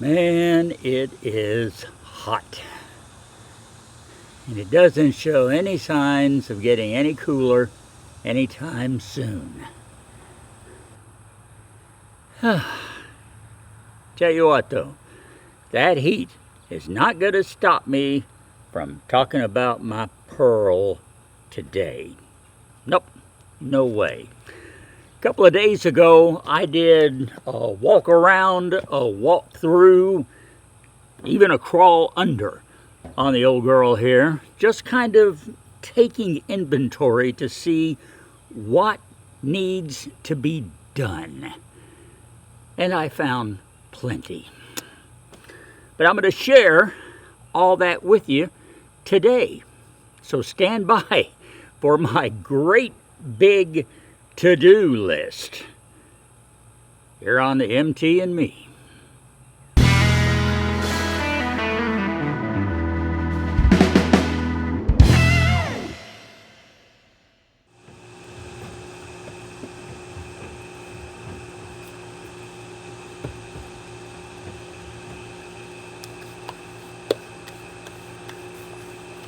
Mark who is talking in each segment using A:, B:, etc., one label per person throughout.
A: Man, it is hot. And it doesn't show any signs of getting any cooler anytime soon. Tell you what though, that heat is not going to stop me from talking about my pearl today. Nope, no way. A couple of days ago, I did a walk around, a walk through, even a crawl under on the old girl here, just kind of taking inventory to see what needs to be done. And I found plenty. But I'm going to share all that with you today. So stand by for my great big to-do list here on the MT and Me.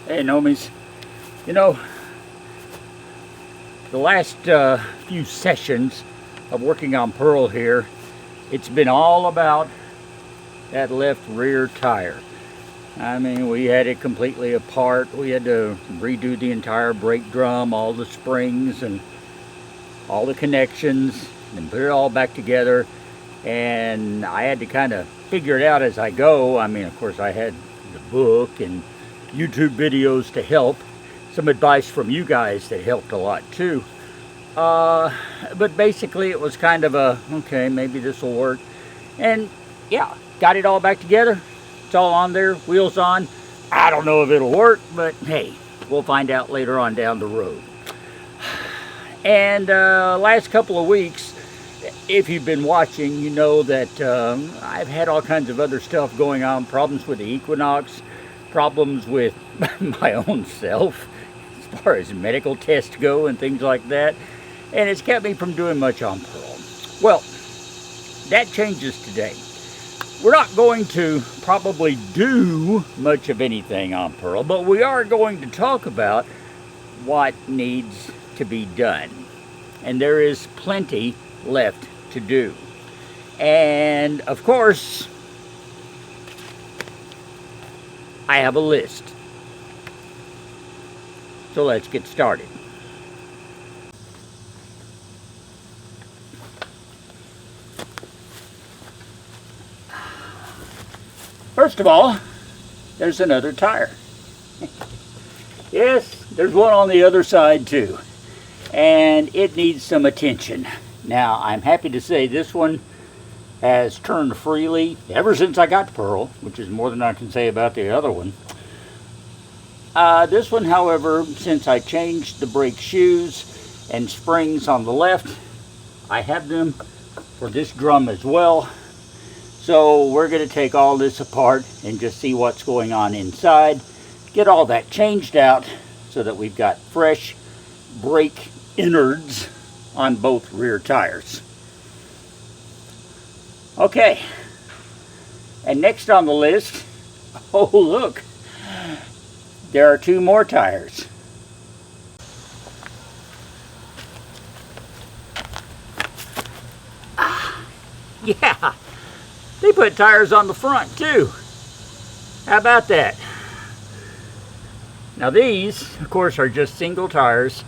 A: Hey, Nomies, you know, the last few sessions of working on Pearl here, it's been all about that left rear tire. I mean, we had it completely apart. We had to redo the entire brake drum, all the springs and all the connections, and put it all back together. And I had to kind of figure it out as I go. I mean, of course, I had the book and YouTube videos to help. Some advice from you guys that helped a lot too. But basically it was kind of a, okay, maybe this will work. And yeah, got it all back together. It's all on there, wheels on. I don't know if it'll work, but hey, we'll find out later on down the road. And last couple of weeks, if you've been watching, you know that I've had all kinds of other stuff going on, problems with the Equinox, problems with my own self as far as medical tests go and things like that, and it's kept me from doing much on Pearl. Well, that changes today. We're not going to probably do much of anything on Pearl, but we are going to talk about what needs to be done, and there is plenty left to do. And of course, I have a list. So let's get started. First of all, there's another tire. Yes, there's one on the other side too. And it needs some attention. Now, I'm happy to say this one has turned freely ever since I got Pearl, which is more than I can say about the other one. This one, however, since I changed the brake shoes and springs on the left, I have them for this drum as well. So we're going to take all this apart and just see what's going on inside, get all that changed out so that we've got fresh brake innards on both rear tires. Okay, and next on the list, oh look, there are two more tires. Yeah, they put tires on the front too. How about that? Now these, of course, are just single tires,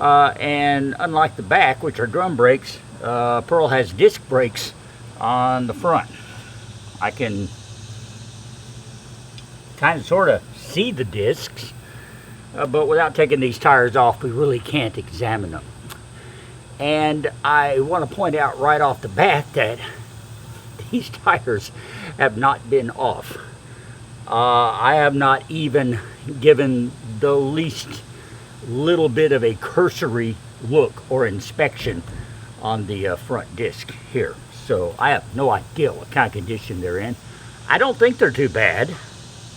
A: and unlike the back, which are drum brakes, Pearl has disc brakes on the front. I can kind of sort of see the discs, but without taking these tires off, we really can't examine them. And I want to point out right off the bat that these tires have not been off. I have not even given the least little bit of a cursory look or inspection on the front disc here. So I have no idea what kind of condition they're in. I don't think they're too bad,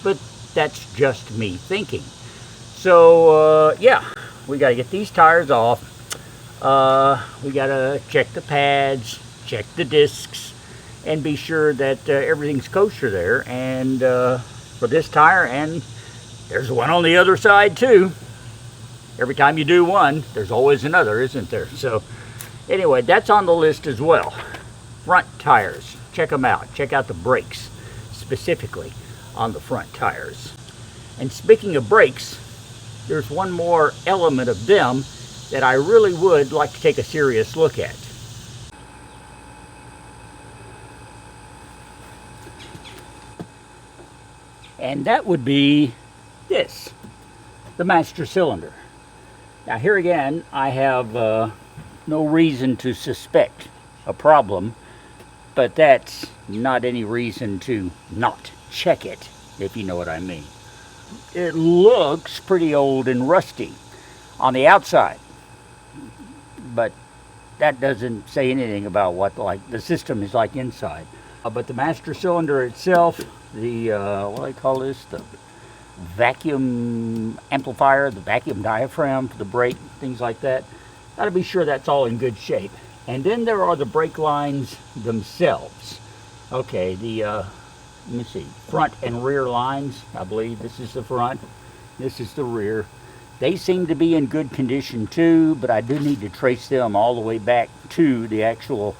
A: but that's just me thinking. So yeah, we got to get these tires off. We got to check the pads, check the discs, and be sure that everything's kosher there. And for this tire, and there's one on the other side too. Every time you do one, there's always another, isn't there? So anyway, that's on the list as well. Front tires, check them out. Check out the brakes, specifically on the front tires. And speaking of brakes, there's one more element of them that I really would like to take a serious look at. And that would be this, the master cylinder. Now here again, I have no reason to suspect a problem, but that's not any reason to not check it, if you know what I mean. It looks pretty old and rusty on the outside, but that doesn't say anything about what the system is like inside. But the master cylinder itself, the what do I call this? The vacuum amplifier, the vacuum diaphragm for the brake, things like that. Got to be sure that's all in good shape. And then there are the brake lines themselves. Okay, the let me see, front and rear lines. I believe this is the front, this is the rear. They seem to be in good condition too, but I do need to trace them all the way back to the actual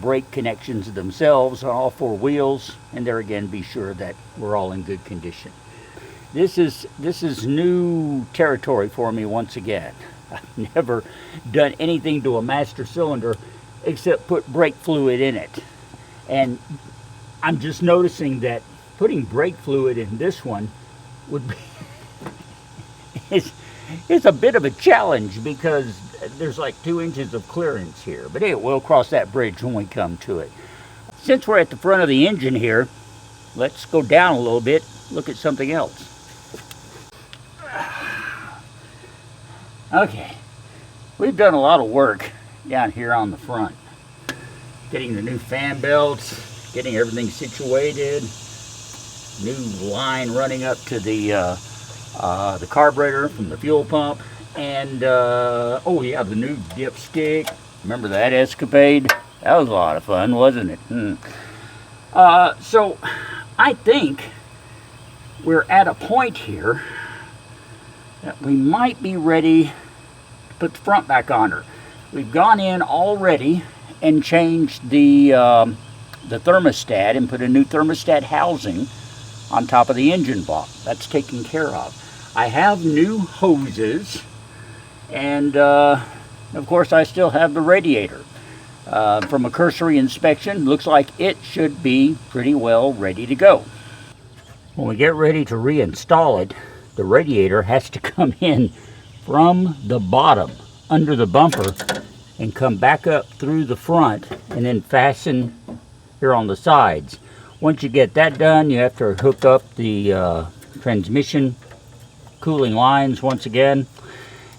A: brake connections themselves on all four wheels, and there again be sure that we're all in good condition. This is new territory for me once again. I've never done anything to a master cylinder except put brake fluid in it, and I'm just noticing that putting brake fluid in this one would be it's a bit of a challenge because there's like 2 inches of clearance here. But anyway, we'll cross that bridge when we come to it. Since we're at the front of the engine here, let's go down a little bit, look at something else. Okay, we've done a lot of work down here on the front. Getting the new fan belts, getting everything situated, new line running up to the carburetor from the fuel pump, and oh yeah, the new dipstick. Remember that escapade? That was a lot of fun, wasn't it? So I think we're at a point here that we might be ready to put the front back on her. We've gone in already and changed the thermostat and put a new thermostat housing on top of the engine block. That's taken care of. I have new hoses, and of course I still have the radiator. From a cursory inspection, looks like it should be pretty well ready to go. When we get ready to reinstall it, the radiator has to come in from the bottom under the bumper and come back up through the front and then fasten here on the sides. Once you get that done, you have to hook up the transmission cooling lines once again,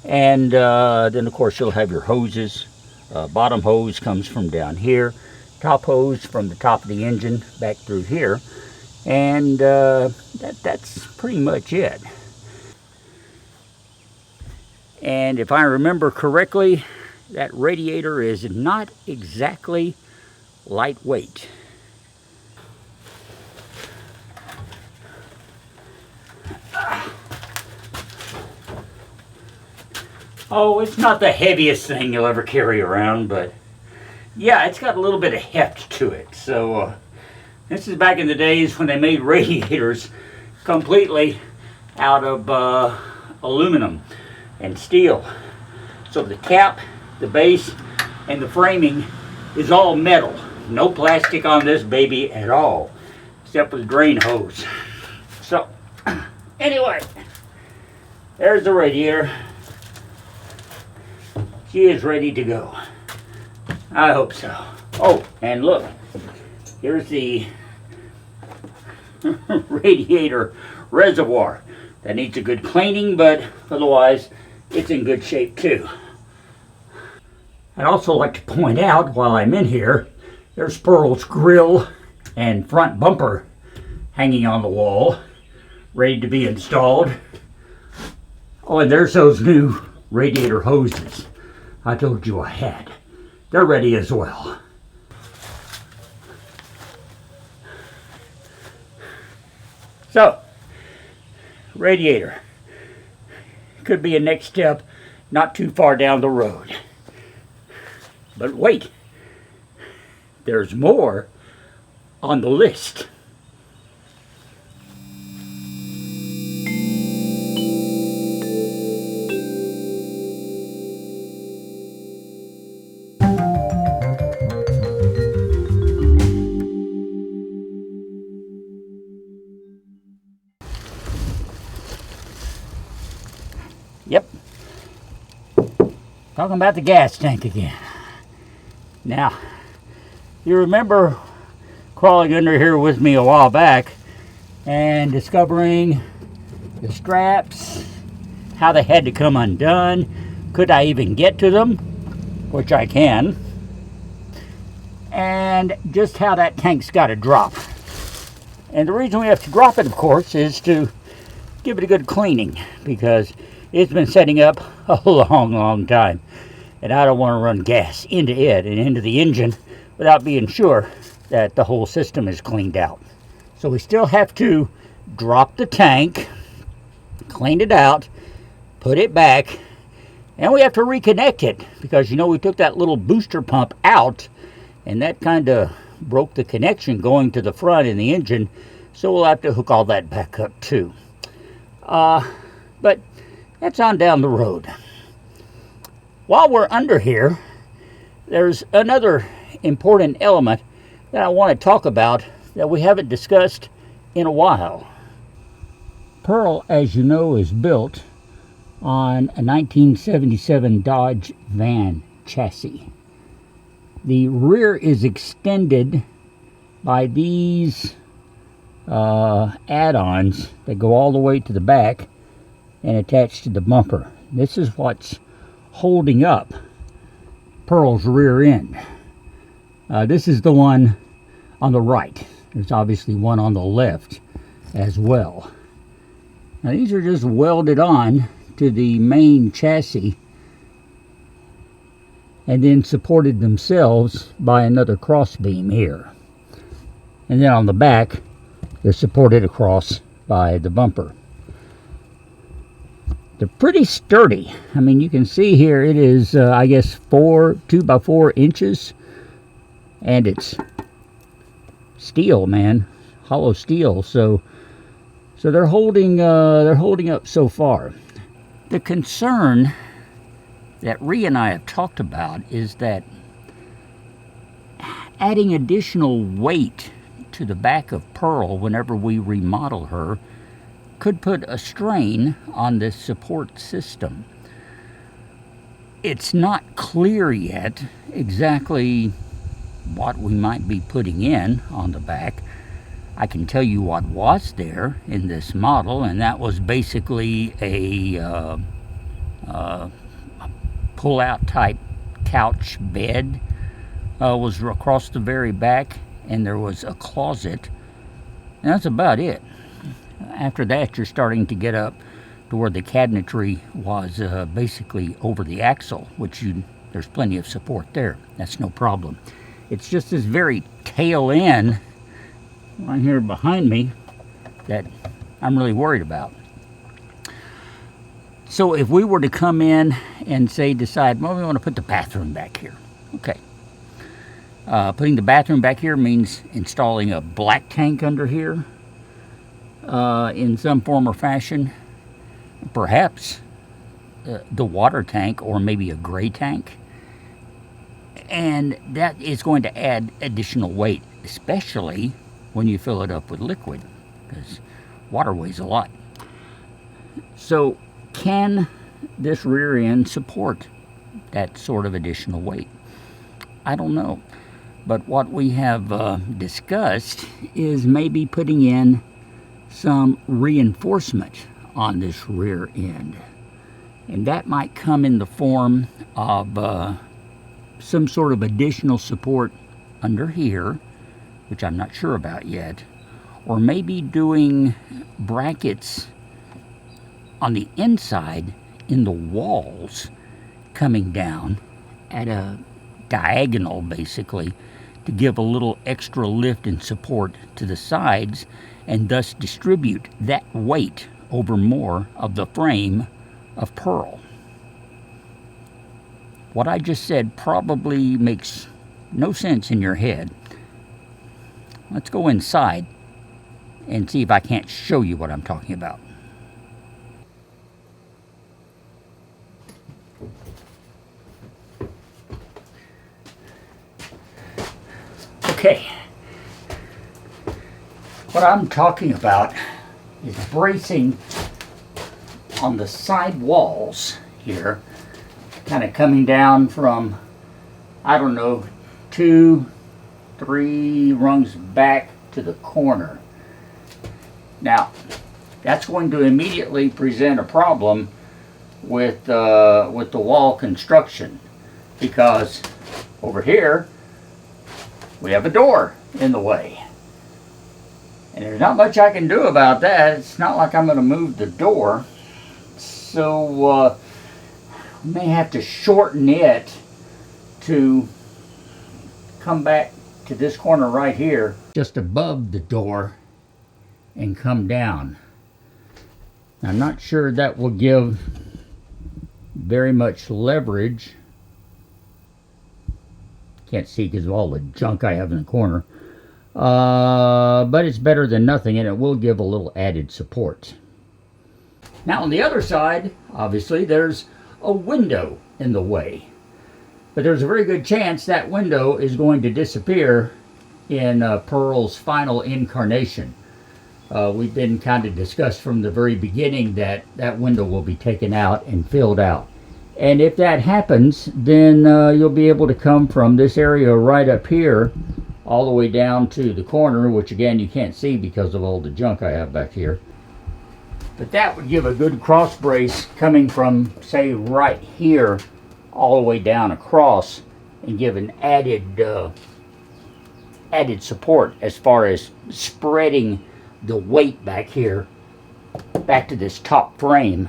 A: and then of course you'll have your hoses. Bottom hose comes from down here, top hose from the top of the engine back through here, and that's pretty much it. And if I remember correctly, that radiator is not exactly lightweight. Oh, it's not the heaviest thing you'll ever carry around, but yeah, it's got a little bit of heft to it. So this is back in the days when they made radiators completely out of aluminum and steel. So the cap, the base, and the framing is all metal. No plastic on this baby at all, except for the drain hose. So anyway, there's the radiator. She is ready to go. I hope so. Oh, and look, here's the radiator reservoir. That needs a good cleaning, but otherwise it's in good shape too. I'd also like to point out while I'm in here, there's Pearl's grill and front bumper hanging on the wall, ready to be installed. Oh, and there's those new radiator hoses I told you I had. They're ready as well. So, radiator could be a next step not too far down the road. But wait, there's more on the list. Yep. Talking about the gas tank again. Now, you remember crawling under here with me a while back and discovering the straps, how they had to come undone. Could I even get to them? Which I can. And just how that tank's got to drop. And the reason we have to drop it, of course, is to give it a good cleaning, because it's been setting up a long time, and I don't want to run gas into it and into the engine without being sure that the whole system is cleaned out. So we still have to drop the tank, clean it out, put it back, and we have to reconnect it, because you know we took that little booster pump out and that kind of broke the connection going to the front in the engine, so we'll have to hook all that back up too. But that's on down the road. While we're under here, there's another important element that I want to talk about that we haven't discussed in a while. Pearl, as you know, is built on a 1977 Dodge van chassis. The rear is extended by these add-ons that go all the way to the back and attach to the bumper. This is what's holding up Pearl's rear end. This is the one on the right. There's obviously one on the left as well. Now these are just welded on to the main chassis and then supported themselves by another cross beam here. And then on the back, they're supported across by the bumper. They're pretty sturdy. I mean, you can see here it is, I guess, 2 by 4 inches, and it's steel, man, hollow steel. So they're holding up so far. The concern that Rhea and I have talked about is that adding additional weight to the back of Pearl whenever we remodel her could put a strain on this support system. It's not clear yet exactly what we might be putting in on the back. I can tell you what was there in this model, and that was basically a pull-out type couch bed. Was across the very back, and there was a closet, and that's about it. After that, you're starting to get up to where the cabinetry was basically over the axle, which there's plenty of support there. That's no problem. It's just this very tail end right here behind me that I'm really worried about. So if we were to come in and say decide, well, we want to put the bathroom back here. Okay. Putting the bathroom back here means installing a black tank under here in some form or fashion. Perhaps the water tank, or maybe a gray tank. And that is going to add additional weight, especially when you fill it up with liquid, because water weighs a lot. So can this rear end support that sort of additional weight? I don't know. But what we have discussed is maybe putting in some reinforcement on this rear end. And that might come in the form of some sort of additional support under here, which I'm not sure about yet, or maybe doing brackets on the inside in the walls coming down at a diagonal, basically, to give a little extra lift and support to the sides and thus distribute that weight over more of the frame of pearl. What I just said probably makes no sense in your head. Let's go inside and see if I can't show you what I'm talking about. Okay, what I'm talking about is bracing on the side walls here, kind of coming down from, I don't know, 2, 3 rungs back to the corner. Now, that's going to immediately present a problem with the wall construction, because over here we have a door in the way. And there's not much I can do about that. It's not like I'm going to move the door. So I may have to shorten it to come back to this corner right here, just above the door, and come down. I'm not sure that will give very much leverage. Can't see because of all the junk I have in the corner. But it's better than nothing, and it will give a little added support. Now on the other side, obviously, there's a window in the way. But there's a very good chance that window is going to disappear in Pearl's final incarnation. We've been kind of discussed from the very beginning that that window will be taken out and filled out. And if that happens, then you'll be able to come from this area right up here all the way down to the corner, which again you can't see because of all the junk I have back here. But that would give a good cross brace coming from, say, right here all the way down across, and give an added support as far as spreading the weight back here, back to this top frame,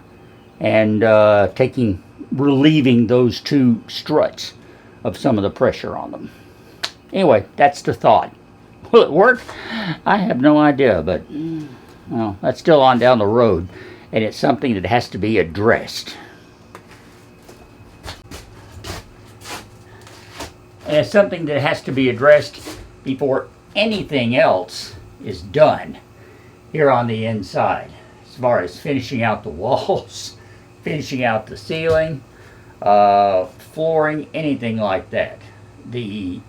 A: and relieving those two struts of some of the pressure on them. Anyway, that's the thought. Will it work? I have no idea, but well, that's still on down the road, and it's something that has to be addressed. And it's something that has to be addressed before anything else is done here on the inside, as far as finishing out the walls, finishing out the ceiling, flooring, anything like that. The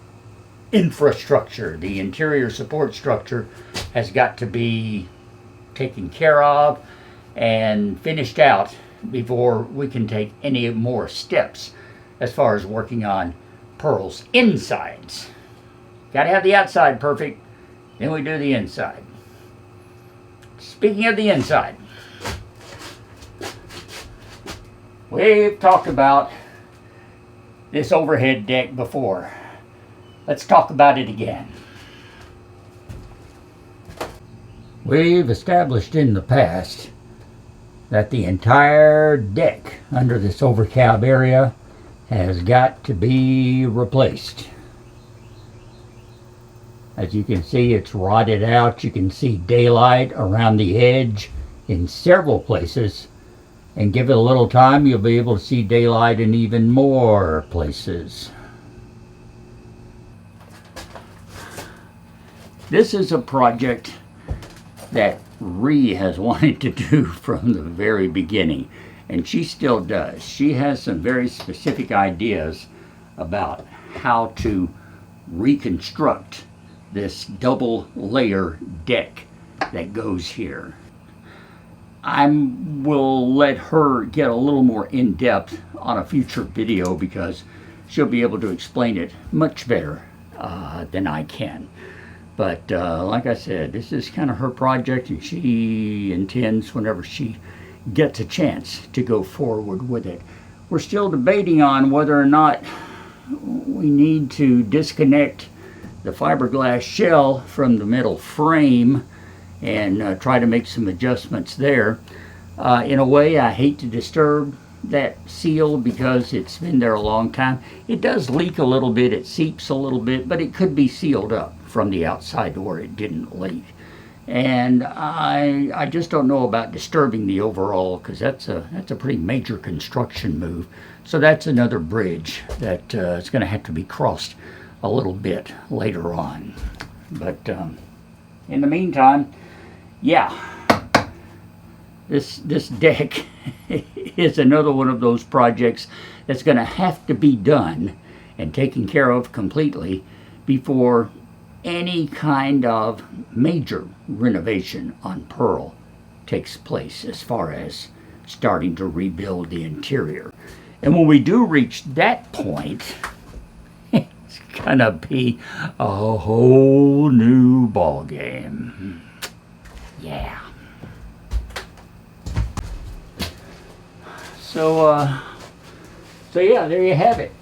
A: infrastructure, the interior support structure, has got to be taken care of and finished out before we can take any more steps as far as working on Pearl's insides. Got to have the outside perfect, then we do the inside. Speaking of the inside, we've talked about this overhead deck before. Let's talk about it again. We've established in the past that the entire deck under this overcab area has got to be replaced. As you can see, it's rotted out. You can see daylight around the edge in several places. And give it a little time, you'll be able to see daylight in even more places. This is a project that Ree has wanted to do from the very beginning, and she still does. She has some very specific ideas about how to reconstruct this double layer deck that goes here. I will let her get a little more in depth on a future video, because she'll be able to explain it much better than I can. But like I said, this is kind of her project, and she intends, whenever she gets a chance, to go forward with it. We're still debating on whether or not we need to disconnect the fiberglass shell from the metal frame and try to make some adjustments there. In a way, I hate to disturb that seal because it's been there a long time. It does leak a little bit, it seeps a little bit, but it could be sealed up from the outside to where it didn't leak. And I just don't know about disturbing the overall, because that's a pretty major construction move. So that's another bridge that is going to have to be crossed a little bit later on. But in the meantime, yeah, this deck is another one of those projects that's going to have to be done and taken care of completely before any kind of major renovation on Pearl takes place, as far as starting to rebuild the interior. And when we do reach that point, it's gonna be a whole new ball game. Yeah. So yeah, there you have it.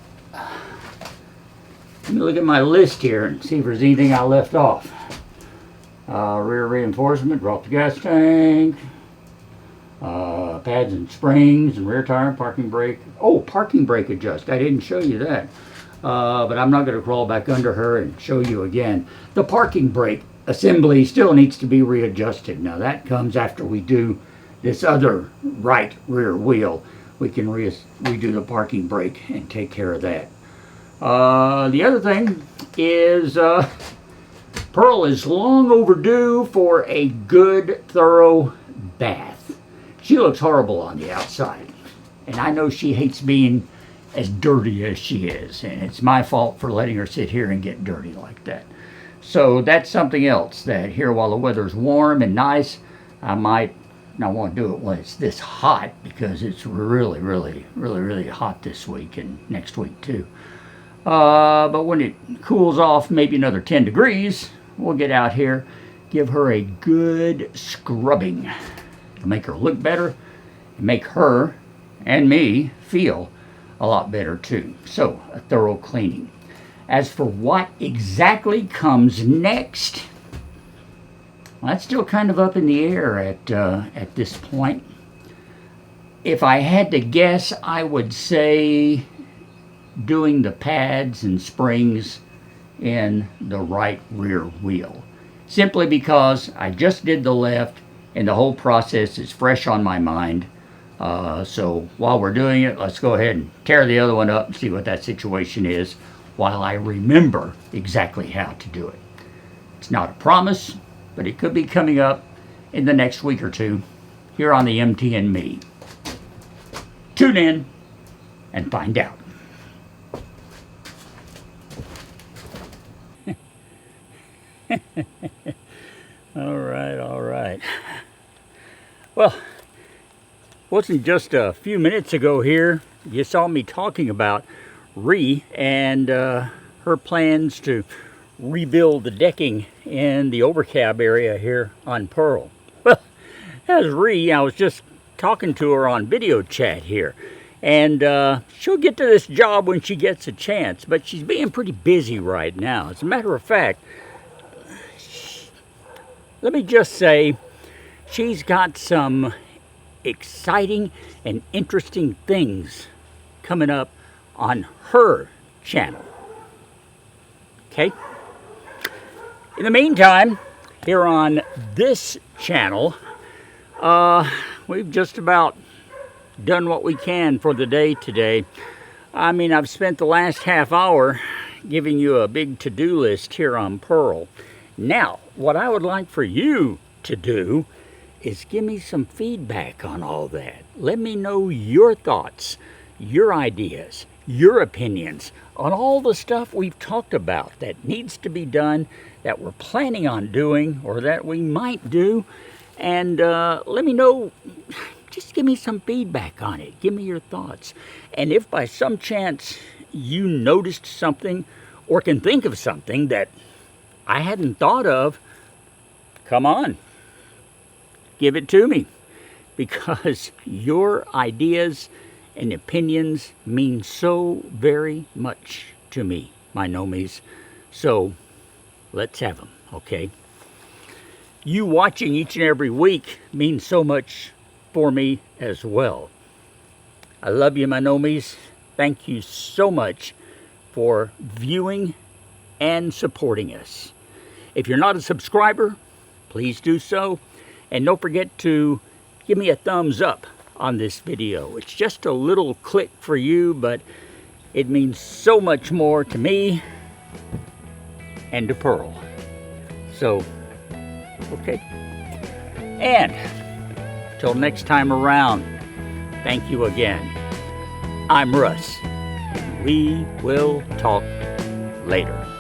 A: Let me look at my list here and see if there's anything I left off. Rear reinforcement, drop the gas tank, pads and springs, and rear tire, parking brake. Oh, parking brake adjust. I didn't show you that. But I'm not going to crawl back under her and show you again. The parking brake assembly still needs to be readjusted. Now that comes after we do this other right rear wheel. We can redo the parking brake and take care of that. The other thing is Pearl is long overdue for a good, thorough bath. She looks horrible on the outside, and I know she hates being as dirty as she is, and it's my fault for letting her sit here and get dirty like that. So that's something else that here, while the weather's warm and nice, I might not want to do it when it's this hot, because it's really, really, really, really hot this week and next week too. But when it cools off maybe another 10 degrees, we'll get out here, give her a good scrubbing to make her look better, and make her and me feel a lot better too. So, a thorough cleaning. As for what exactly comes next, well, that's still kind of up in the air at this point. If I had to guess, I would say doing the pads and springs in the right rear wheel. Simply because I just did the left and the whole process is fresh on my mind. So while we're doing it, let's go ahead and tear the other one up and see what that situation is while I remember exactly how to do it. It's not a promise, but it could be coming up in the next week or two here on the MT and Me. Tune in and find out. All right. Well, wasn't just a few minutes ago here you saw me talking about Ree and her plans to rebuild the decking in the overcab area here on Pearl. Well, as Ree, I was just talking to her on video chat here, and she'll get to this job when she gets a chance, but she's being pretty busy right now. As a matter of fact, let me just say, she's got some exciting and interesting things coming up on her channel. Okay? In the meantime, here on this channel, we've just about done what we can for the day today. I mean, I've spent the last half hour giving you a big to-do list here on Pearl. Now, what I would like for you to do is give me some feedback on all that. Let me know your thoughts, your ideas, your opinions on all the stuff we've talked about that needs to be done, that we're planning on doing, or that we might do. And let me know, just give me some feedback on it. Give me your thoughts. And if by some chance you noticed something or can think of something that I hadn't thought of, come on, give it to me, because your ideas and opinions mean so very much to me, my nomies. So let's have them, okay? You watching each and every week means so much for me as well. I love you, my nomies. Thank you so much for viewing and supporting us. If you're not a subscriber, please do so. And don't forget to give me a thumbs up on this video. It's just a little click for you, but it means so much more to me and to Pearl. So, okay. And till next time around, thank you again. I'm Russ, and we will talk later.